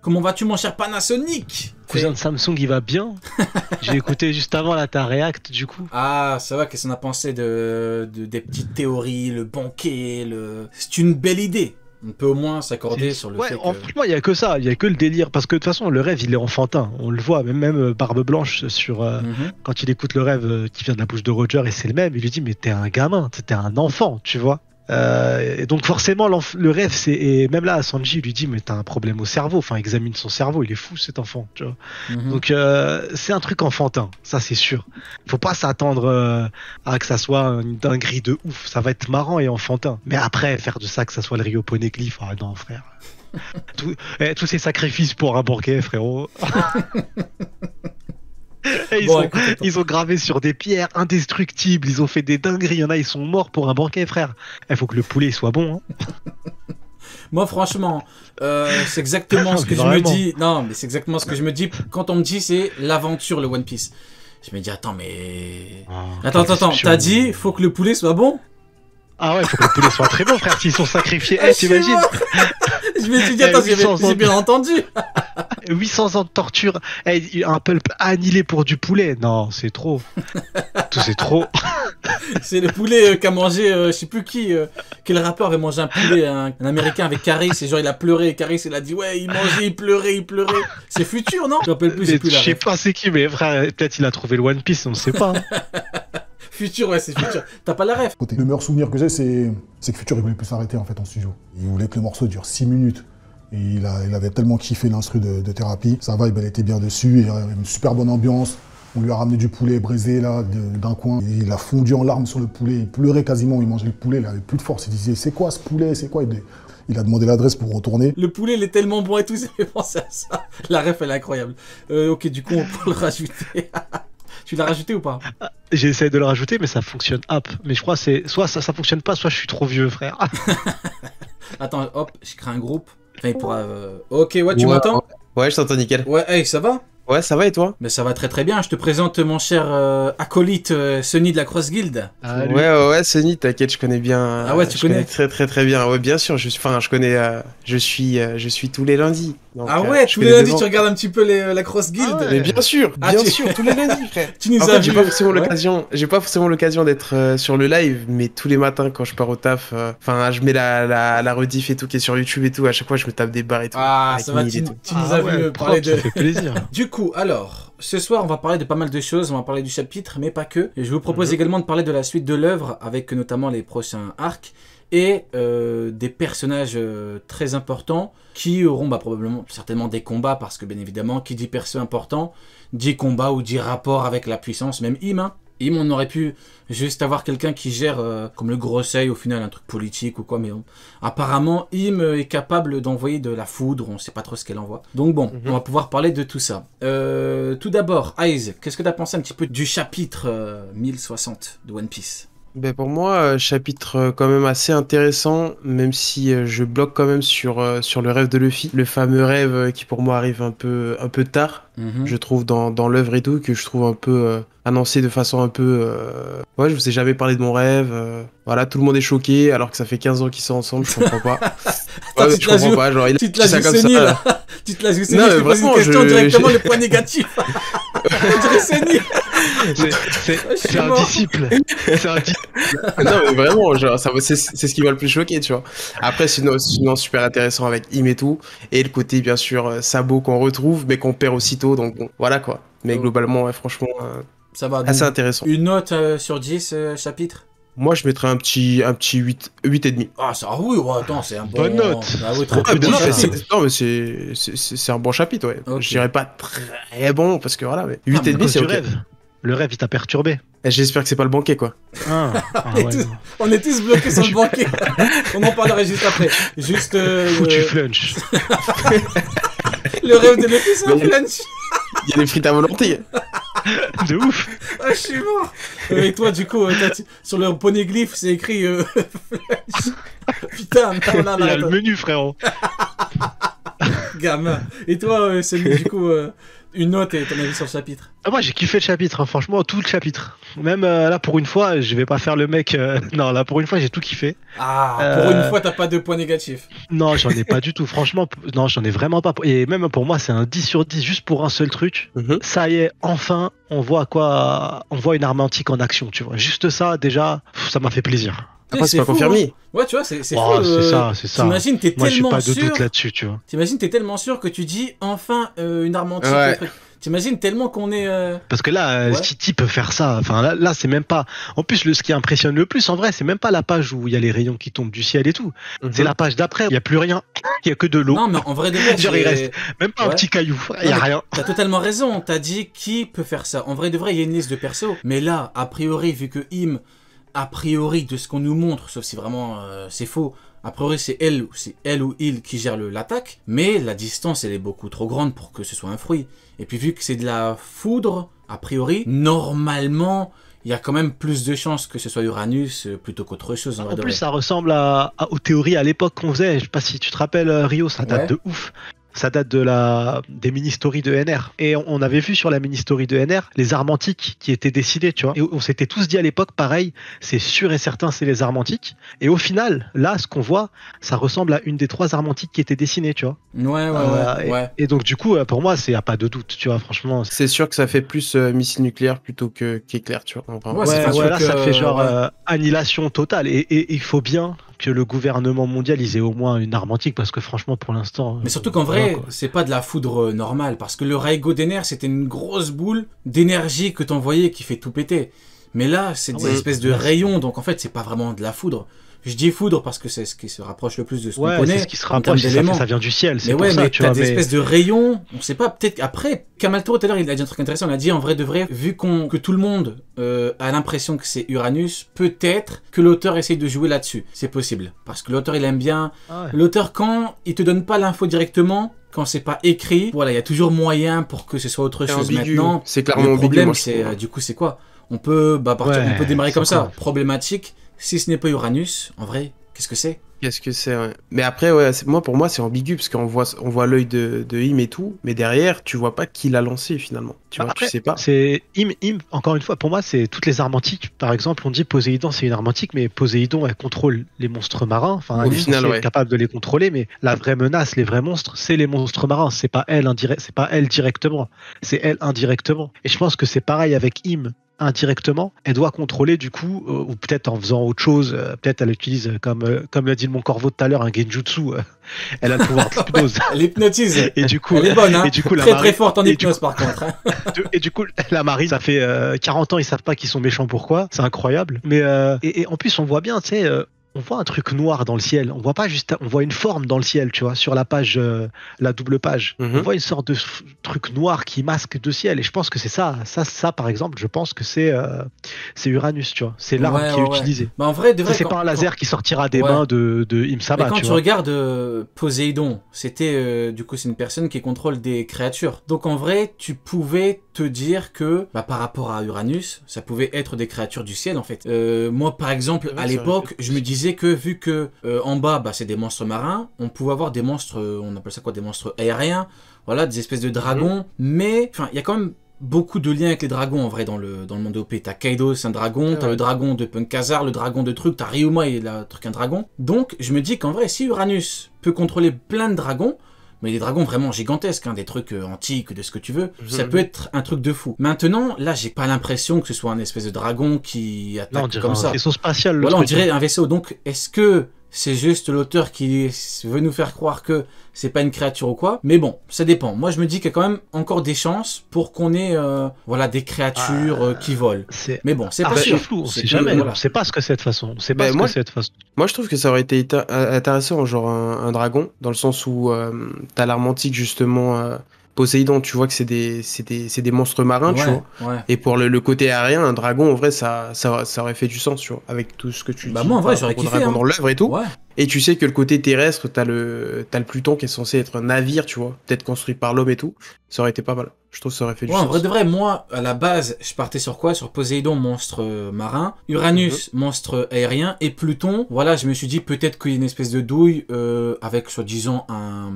Comment vas-tu, mon cher Panasonic? Cousin de Samsung, il va bien. J'ai écouté juste avant là ta React du coup. Ah, ça va, qu'est-ce qu'on a pensé des petites théories, le banquet, C'est une belle idée. On peut au moins s'accorder sur le fait que... Franchement, il y a que ça, il y a que le délire. Parce que de toute façon, le rêve, il est enfantin. On le voit, même Barbe Blanche, quand il écoute le rêve qui vient de la bouche de Roger, et c'est le même, il lui dit, mais t'es un gamin, t'es un enfant, tu vois. Et donc forcément, le rêve, et même là, Sanji, il lui dit, mais t'as un problème au cerveau. Enfin, examine son cerveau, il est fou cet enfant, tu vois. Donc c'est un truc enfantin, ça c'est sûr. Faut pas s'attendre à que ça soit une dinguerie de ouf. Ça va être marrant et enfantin. Mais après, faire de ça que ça soit le Rio Poneglyph, ah non frère. Tous ces sacrifices pour un banquet, frérot. Ils ont gravé sur des pierres indestructibles, ils ont fait des dingueries, il y en a, ils sont morts pour un banquet, frère. Il faut que le poulet soit bon. Hein. Moi, franchement, c'est exactement ce que je me dis. Non, mais c'est exactement ce que je me dis quand on me dit c'est l'aventure, le One Piece. Je me dis, attends, mais... Attends, t'as dit, faut que le poulet soit bon? Ah ouais, faut que le poulet soit très bon, frère, s'ils sont sacrifiés. T'imagines? Je me suis dit, attends, j'ai bien entendu. 800 ans de torture, un pulp annihilé pour du poulet. Non, c'est trop. Tout c'est trop. C'est le poulet qu'a mangé, je sais plus quel rappeur avait mangé un poulet, un américain avec Caris, et genre il a pleuré, et Caris il a dit ouais, il mangeait, il pleurait. C'est Futur, non? Je rappelle plus, je sais pas c'est qui, mais frère, peut-être il a trouvé le One Piece, on ne sait pas. Hein. Futur, ouais, c'est Futur. T'as pas la ref? Le meilleur souvenir que j'ai, c'est que Futur, il voulait plus s'arrêter en fait en studio. Il voulait que le morceau dure 6 minutes. Et il avait tellement kiffé l'instru de thérapie. Sa vibe, elle était bien dessus, et une super bonne ambiance. On lui a ramené du poulet braisé là, d'un coin. Et il a fondu en larmes sur le poulet. Il pleurait quasiment, il mangeait le poulet, il avait plus de force. Il disait, c'est quoi ce poulet, c'est quoi? Il a demandé l'adresse pour retourner. Le poulet, il est tellement bon et tout, ça fait penser à ça. La ref, elle est incroyable. Ok, du coup, on peut le rajouter. Tu l'as rajouté ou pas? J'essaie de le rajouter, mais ça fonctionne mais je crois que c'est soit ça fonctionne pas, soit je suis trop vieux, frère. Attends, hop, je crée un groupe. Enfin, ok, ouais, tu m'entends? Ouais, je t'entends nickel. Ouais, hey, ça va? Ouais, ça va et toi? Mais ça va très très bien. Je te présente mon cher acolyte Sunny de la Cross Guild. Ouais, Sunny, t'inquiète, je connais bien. Ah ouais, tu connais? Très bien. Ouais, bien sûr. Je connais. Je suis tous les lundis. Donc, ah ouais, tous les lundis, tu regardes un petit peu la Cross Guild. Ah ouais. Mais bien sûr, tous les lundis, frère. Tu nous as j'ai pas forcément l'occasion d'être sur le live, mais tous les matins quand je pars au taf, je mets la rediff et tout qui est sur YouTube et tout. À chaque fois, je me tape des barres et tout. Ah, ça va. Tu nous as vu parler de. Ça fait plaisir. Du coup, alors, ce soir, on va parler de pas mal de choses. On va parler du chapitre, mais pas que. Et je vous propose également de parler de la suite de l'œuvre, avec notamment les prochains arcs, et des personnages très importants qui auront probablement, certainement des combats, parce que bien évidemment, qui dit perso important, dit combat ou dit rapport avec la puissance, même Im. Im, on aurait pu juste avoir quelqu'un qui gère, comme le Grosseil, au final, un truc politique ou quoi, mais apparemment, Im est capable d'envoyer de la foudre, on sait pas trop ce qu'elle envoie. Donc bon, on va pouvoir parler de tout ça. Tout d'abord, Aiz, qu'est-ce que tu as pensé un petit peu du chapitre 1060 de One Piece? Ben pour moi, chapitre quand même assez intéressant, même si je bloque quand même sur le rêve de Luffy. Le fameux rêve qui pour moi arrive un peu tard, je trouve, dans l'œuvre et tout, que je trouve un peu annoncé de façon un peu... Ouais, je vous ai jamais parlé de mon rêve. Voilà, tout le monde est choqué, alors que ça fait 15 ans qu'ils sont ensemble, je comprends pas. Attends, je comprends pas, genre, tu te la joues Sunny, là. Tu te la joues Sunny, je te pose une question directement, le point négatif. Je dirais Sunny. C'est un disciple. Non mais vraiment, genre c'est ce qui m'a le plus choqué, tu vois. Après sinon super intéressant avec Im et tout, et le côté bien sûr Sabo qu'on retrouve mais qu'on perd aussitôt, donc bon, voilà quoi. Mais globalement, ouais, franchement, ça va, assez intéressant. Une note sur 10 chapitre? Moi je mettrais un petit 8,5. Ah ça, oui, ouais, attends, c'est un bon... Bonne note. Ah oui, non mais c'est un bon chapitre, ouais. Okay. Je dirais pas très bon parce que voilà, mais 8,5 c'est ok. Le rêve, il t'a perturbé. Et j'espère que c'est pas le banquet, quoi. Ouais. On est tous bloqués sur le banquet. On en parlerait juste après. Juste... Foutu flunch. Le rêve de Luffy, c'est un flunch. Il y a des frites à volonté. De ouf. Ah, je suis mort. Et toi, du coup, sur le poneglyphe, c'est écrit flunch. Putain, il y a le menu, frérot. Gamin. Et toi, Samy, du coup, Une note et ton avis sur le chapitre. Moi j'ai kiffé le chapitre, hein, franchement tout le chapitre. Même là pour une fois, je vais pas faire le mec. Non là pour une fois j'ai tout kiffé. Pour une fois t'as pas de points négatifs. Non j'en ai pas du tout, franchement. Non j'en ai vraiment pas. Et même pour moi c'est un 10 sur 10 juste pour un seul truc. Ça y est, enfin on voit une arme antique en action, tu vois. Juste ça déjà, ça m'a fait plaisir. Après c'est pas confirmé. Ouais tu vois c'est fou. C'est ça. T'imagines t'es moi, tellement sûr. Moi j'ai pas de doute là-dessus, tu vois. T'imagines t'es tellement sûr que tu dis enfin une arme antique. Ouais. T'imagines tellement qu'on est... Parce que là, Titi peut faire ça. Enfin, là c'est même pas... En plus, ce qui impressionne le plus, en vrai, c'est même pas la page où il y a les rayons qui tombent du ciel et tout. C'est la page d'après, il y a plus rien. Il y a que de l'eau. Non, mais en vrai, de vrai, genre, il reste même pas un petit caillou. Il y a rien. T'as totalement raison. T'as dit qui peut faire ça. En vrai, de vrai, il y a une liste de persos. Mais là, a priori, vu que a priori, de ce qu'on nous montre, sauf si vraiment c'est faux, a priori, c'est elle ou il qui gère l'attaque, mais la distance, elle est beaucoup trop grande pour que ce soit un fruit. Et puis, vu que c'est de la foudre, a priori, normalement, il y a quand même plus de chances que ce soit Uranus plutôt qu'autre chose. En plus, ça ressemble aux théories à l'époque qu'on faisait. Je sais pas si tu te rappelles, Rio, ça date de ouf. Ça date des mini-stories de NR. Et on avait vu sur la mini-story de NR les armes antiques qui étaient dessinées, tu vois. Et on s'était tous dit à l'époque, pareil, c'est sûr et certain, c'est les armes antiques. Et au final, là, ce qu'on voit, ça ressemble à une des 3 armes antiques qui étaient dessinées, tu vois. Ouais. Et donc, du coup, pour moi, il n'y a pas de doute, tu vois, franchement. C'est sûr que ça fait plus missile nucléaire plutôt qu'éclair, tu vois. Là, ça fait genre annihilation totale. Et il faut bien que le gouvernement mondial ait au moins une arme antique, parce que franchement, pour l'instant... Mais surtout qu'en vrai, c'est pas de la foudre normale, parce que le Raigo d'Ener, c'était une grosse boule d'énergie que t'envoyais qui fait tout péter. Mais là, c'est des espèces de rayons, donc en fait, c'est pas vraiment de la foudre. Je dis foudre parce que c'est ce qui se rapproche le plus de ce qu'on connaît. C'est ce qui se rapproche, ça vient du ciel. Mais ouais, mais t'as des espèces de rayons, on sait pas, peut-être après, Kamaltoro tout à l'heure, il a dit un truc intéressant, il a dit en vrai de vrai, vu que tout le monde a l'impression que c'est Uranus, peut-être que l'auteur essaye de jouer là-dessus. C'est possible. Parce que l'auteur, il aime bien... L'auteur, quand il te donne pas l'info directement, quand c'est pas écrit, voilà, il y a toujours moyen pour que ce soit autre chose. Maintenant, c'est clairement le problème, c'est du coup, c'est quoi? On peut démarrer comme ça. Problématique. Si ce n'est pas Uranus, en vrai, qu'est-ce que c'est? Qu'est-ce que c'est, ouais. Mais après, pour moi, c'est ambigu, parce qu'on voit l'œil de Im et tout, mais derrière, tu vois pas qui l'a lancé, finalement. Tu vois, après, tu sais pas. C'est Im, encore une fois, pour moi, c'est toutes les armes antiques. Par exemple, on dit Poséidon, c'est une arme antique, mais Poséidon, elle contrôle les monstres marins. Enfin, au final, elle est capable de les contrôler, mais la vraie menace, les vrais monstres, c'est les monstres marins. C'est pas elle directement. C'est elle indirectement. Et je pense que c'est pareil avec Im. Indirectement, elle doit contrôler du coup, ou peut-être en faisant autre chose, peut-être elle utilise, comme l'a dit le Mon Corvo tout à l'heure, un genjutsu, elle a le pouvoir de l'hypnose. Elle hypnotise. Et du coup, elle est bonne, hein. Et du coup, très forte en hypnose par contre. Hein. Et du coup, la marine, ça fait 40 ans, ils savent pas qu'ils sont méchants pourquoi, c'est incroyable. Mais et en plus, on voit bien, tu sais... on voit un truc noir dans le ciel. On voit pas juste, on voit une forme dans le ciel, tu vois, sur la page, la double page. On voit une sorte de truc noir qui masque le ciel. Et je pense que c'est ça, par exemple, je pense que c'est Uranus, tu vois. C'est l'arme qui est utilisée. Bah en vrai, c'est pas un laser qui sortira des mains de Im-sama. Mais quand tu regardes Poséidon, c'était du coup c'est une personne qui contrôle des créatures. Donc en vrai, tu pouvais te dire que par rapport à Uranus, ça pouvait être des créatures du ciel en fait. Moi par exemple, à l'époque, je me disais que vu que en bas c'est des monstres marins, on pouvait avoir des monstres, on appelle ça quoi, des monstres aériens, voilà, des espèces de dragons, mais enfin il y a quand même beaucoup de liens avec les dragons en vrai dans le monde de OP. T'as Kaido, c'est un dragon, t'as le dragon de Punkazar, le dragon de truc, t'as Ryuma et le truc un dragon. Donc je me dis qu'en vrai si Uranus peut contrôler plein de dragons, mais des dragons vraiment gigantesques, hein, des trucs antiques, de ce que tu veux, ça peut être un truc de fou. Maintenant, là, j'ai pas l'impression que ce soit un espèce de dragon qui attaque comme ça. Un vaisseau spatial. Voilà, on dirait un vaisseau. Donc, est-ce que c'est juste l'auteur qui veut nous faire croire que c'est pas une créature ou quoi? Mais bon, ça dépend. Moi, je me dis qu'il y a quand même encore des chances pour qu'on ait des créatures qui volent. Mais bon, c'est pas sûr. C'est flou, on sait jamais. On sait pas ce que c'est de toute façon. On sait pas ce que c'est de toute façon. Moi, je trouve que ça aurait été intéressant, genre un dragon, dans le sens où t'as l'arme antique, justement... Poséidon, tu vois que c'est des monstres marins, tu vois. Ouais. Et pour le côté aérien, un dragon, en vrai, ça aurait fait du sens, tu vois, avec tout ce que tu dis. Moi, en vrai, j'aurais kiffé. Dragon dans l'œuvre et tout. Ouais. Et tu sais que le côté terrestre, t'as le Pluton qui est censé être un navire, tu vois, peut-être construit par l'homme et tout. Ça aurait été pas mal. Je trouve que ça aurait fait du Ouais, sens. en vrai de vrai, moi, à la base, je partais sur quoi? Sur Poséidon, monstre marin, Uranus, monstre aérien, et Pluton, voilà, je me suis dit peut-être qu'il y a une espèce de douille avec, soi-disant, un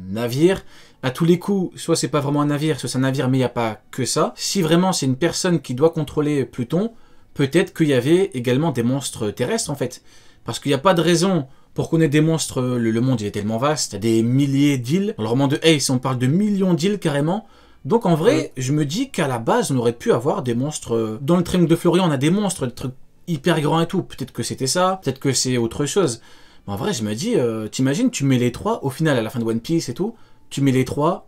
navire. À tous les coups, soit c'est pas vraiment un navire, soit c'est un navire, mais il n'y a pas que ça. Si vraiment c'est une personne qui doit contrôler Pluton, peut-être qu'il y avait également des monstres terrestres, en fait. Parce qu'il n'y a pas de raison pour qu'on ait des monstres, le monde il est tellement vaste, il y a des milliers d'îles. Dans le roman de Ace, on parle de millions d'îles carrément. Donc en vrai, je me dis qu'à la base, on aurait pu avoir des monstres... Dans le Triangle de Florian, on a des monstres, des trucs hyper grands et tout. Peut-être que c'était ça, peut-être que c'est autre chose. Mais en vrai, je me dis, t'imagines, tu mets les trois, au final, à la fin de One Piece et tout, tu mets les trois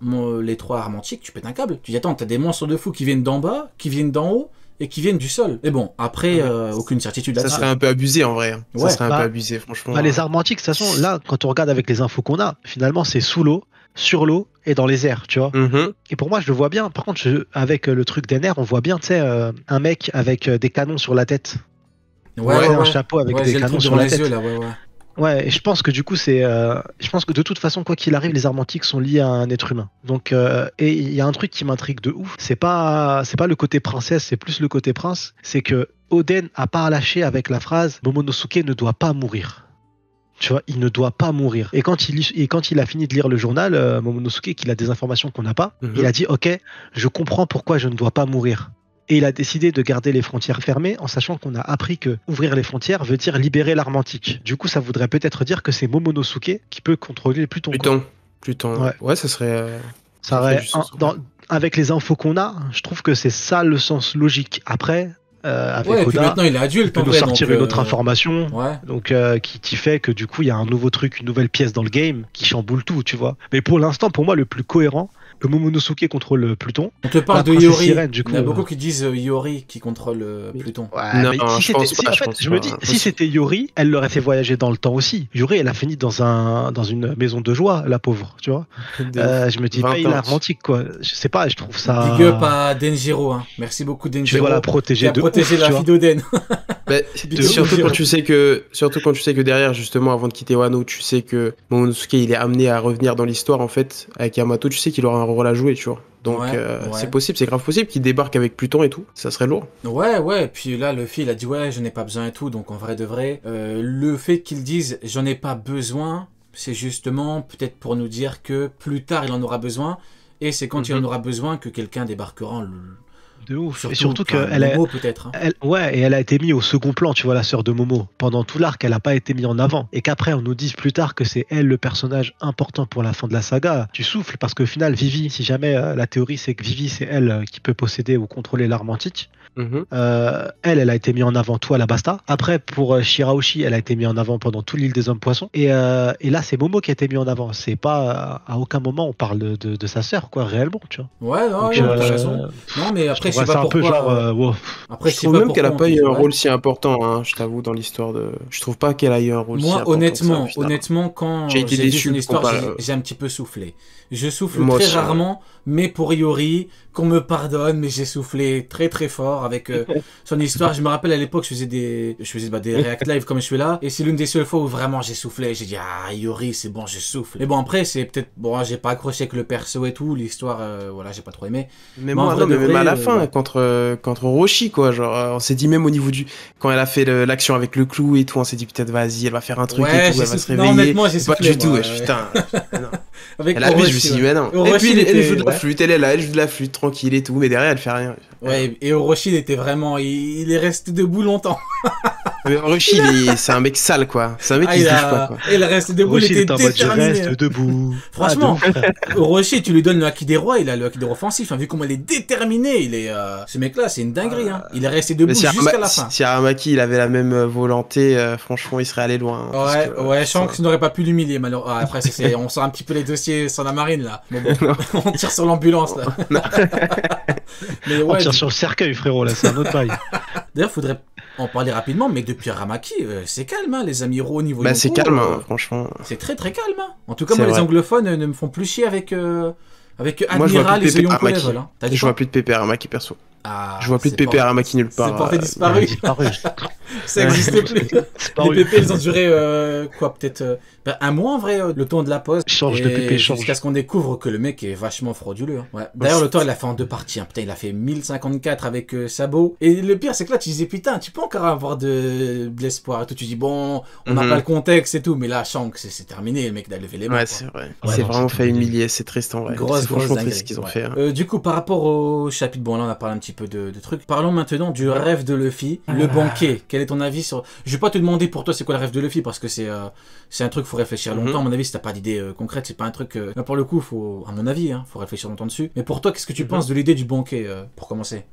armantiques, tu pètes un câble. Tu dis, attends, t'as des monstres de fous qui viennent d'en bas, qui viennent d'en haut, et qui viennent du sol. Mais bon, après, aucune certitude là-dessus. Ça serait un peu abusé en vrai. Ouais. Ça serait un peu abusé, franchement. Les armantiques, de toute façon, là, quand on regarde avec les infos qu'on a, finalement, c'est sous l'eau, sur l'eau et dans les airs, tu vois. Et pour moi, je le vois bien. Par contre, avec le truc d'Ener, on voit bien, tu sais, un mec avec des canons sur la tête. Un chapeau avec des canons sur la tête. Yeux, là, Ouais, et je pense que du coup, je pense que de toute façon, quoi qu'il arrive, les armantiques sont liés à un être humain. Donc, et il y a un truc qui m'intrigue de ouf. C'est pas le côté princesse, c'est plus le côté prince. C'est que Oden a pas lâché avec la phrase Momonosuke ne doit pas mourir. Tu vois, il ne doit pas mourir. Et quand il a fini de lire le journal, Momonosuke, qu'il a des informations qu'on n'a pas, il a dit ok, je comprends pourquoi je ne dois pas mourir. Et il a décidé de garder les frontières fermées en sachant qu'on a appris que ouvrir les frontières veut dire libérer l'armantique. Du coup, ça voudrait peut-être dire que c'est Momonosuke qui peut contrôler Pluton. Pluton. Ouais, ça serait. Avec les infos qu'on a, je trouve que c'est ça le sens logique. Après, avec et Oda, puis maintenant il est adulte, il peut nous sortir une autre information, donc qui fait que du coup il y a un nouveau truc, une nouvelle pièce dans le game qui chamboule tout, tu vois. Mais pour l'instant, pour moi, le plus cohérent, que Momonosuke contrôle Pluton. On te parle de Iori. Sirène, du coup, il y a beaucoup qui disent Iori qui contrôle Pluton. Ouais, non, je me dis, si c'était Iori, elle l'aurait fait voyager dans le temps aussi. Iori, elle a fini dans une maison de joie, la pauvre, tu vois. Je me dis, il est romantique, quoi. Je sais pas, je trouve ça. Big up à Denjiro, hein. Merci beaucoup Denjiro. Tu dois la protéger de protéger la fille d'Oden. Surtout quand tu sais que derrière, justement, avant de quitter Wano, tu sais que Momonosuke il est amené à revenir dans l'histoire en fait avec Yamato. Tu sais qu'il aura un rôle à jouer, tu vois. Donc c'est possible, c'est grave possible qu'il débarque avec Pluton et tout. Ça serait lourd. Ouais. Puis là, le fil a dit ouais, je n'ai pas besoin et tout. Donc en vrai de vrai, le fait qu'ils disent j'en ai pas besoin, c'est justement peut-être pour nous dire que plus tard il en aura besoin. Et c'est quand il en aura besoin que quelqu'un débarquera. De ouf. Et surtout qu'elle elle a été mise au second plan, tu vois, la sœur de Momo. Pendant tout l'arc, elle a pas été mise en avant. Et qu'après, on nous dise plus tard que c'est elle le personnage important pour la fin de la saga. Tu souffles parce qu'au final, Vivi, si jamais la théorie c'est que Vivi, c'est elle qui peut posséder ou contrôler l'armantique. Elle a été mise en avant tout à la Basta. Après, pour Shirahoshi, elle a été mise en avant pendant tout l'île des hommes poissons. Et là, c'est Momo qui a été mis en avant. C'est pas à aucun moment on parle de sa sœur, quoi, réellement, tu vois. Ouais, non, t'as raison. Non, mais après, je sais pas pourquoi. Après, je trouve même qu'elle a pas eu un rôle si important, hein, je t'avoue, dans l'histoire de. Je trouve pas qu'elle a eu un rôle si important. Moi, honnêtement, quand j'ai vu une histoire, j'ai un petit peu soufflé. Je souffle très rarement, mais pour Iori, qu'on me pardonne, mais j'ai soufflé très très fort avec son histoire. Je me rappelle à l'époque, je faisais des React Live comme je suis là, et c'est l'une des seules fois où vraiment j'ai soufflé. J'ai dit Iori, c'est bon, je souffle. Mais bon, après, c'est peut-être j'ai pas accroché avec le perso et tout, l'histoire, j'ai pas trop aimé. Mais moi, même à la fin, contre Roshi, quoi, genre, on s'est dit même au niveau quand elle a fait l'action avec le clou et tout, on s'est dit peut-être vas-y, elle va faire un truc et tout, elle va se réveiller. Non, honnêtement, j'ai soufflé. Pas du tout, putain. Avec Orochi, je me suis dit, mais non. Et puis, elle joue de la flûte, elle est là, elle joue de la flûte, tranquille et tout, mais derrière, elle fait rien. Ouais, et Orochi, il était vraiment, il est resté debout longtemps. Mais Orochi, c'est un mec sale, quoi. C'est un mec qui se bouge pas, quoi. Il reste debout, il était déterminé. Je reste debout. Franchement, Orochi, tu lui donnes le haki des rois, il a le haki des rois offensif. Vu comment il est déterminé, ce mec-là, c'est une dinguerie. Il est resté debout jusqu'à la fin. Si Aramaki, il avait la même volonté, franchement, il serait allé loin. Ouais, Shanks n'aurait pas pu l'humilier, malheureusement. Après, on sort un petit peu les dossiers sans la marine, là. Bon, on tire sur l'ambulance, là. Mais on tire sur le cercueil, frérot, là, c'est un autre bail. D'ailleurs, faudrait en parler rapidement, mais depuis Aramaki, c'est calme, hein, les amis au niveau. C'est calme, franchement. C'est très très calme. Hein. En tout cas, moi, les anglophones ne me font plus chier avec Admiral et Yonko Level. Je vois plus de pépé Aramaki perso. Je vois plus de Pépé Aramaki nulle part. C'est porté disparu. Ça n'existe plus. Les pépés, ils ont duré peut-être un mois en vrai, le temps de la pause. Jusqu'à ce qu'on découvre que le mec est vachement frauduleux. Ouais. D'ailleurs, le temps, il l'a fait en 2 parties. Putain, il a fait 1054 avec Sabot. Et le pire, c'est que là, tu disais, putain, tu peux encore avoir de l'espoir et tout. Tu dis, bon, on n'a pas le contexte et tout. Mais là, Shanks, c'est terminé. Le mec, il a levé les mains. Ouais, c'est vrai. C'est vraiment fait humilier. C'est triste en vrai. Grosse triste ce qu'ils ont fait. Du coup, par rapport au chapitre, bon, là, on a parlé un petit peu de trucs. Parlons maintenant du rêve de Luffy, le banquet. Quel est ton avis sur... Je vais pas te demander pour toi c'est quoi le rêve de Luffy parce que c'est un truc faut réfléchir longtemps. À mon avis, si t'as pas d'idée concrète, c'est pas un truc. Là, pour le coup, faut, à mon avis, faut réfléchir longtemps dessus. Mais pour toi, qu'est-ce que tu penses de l'idée du banquet pour commencer?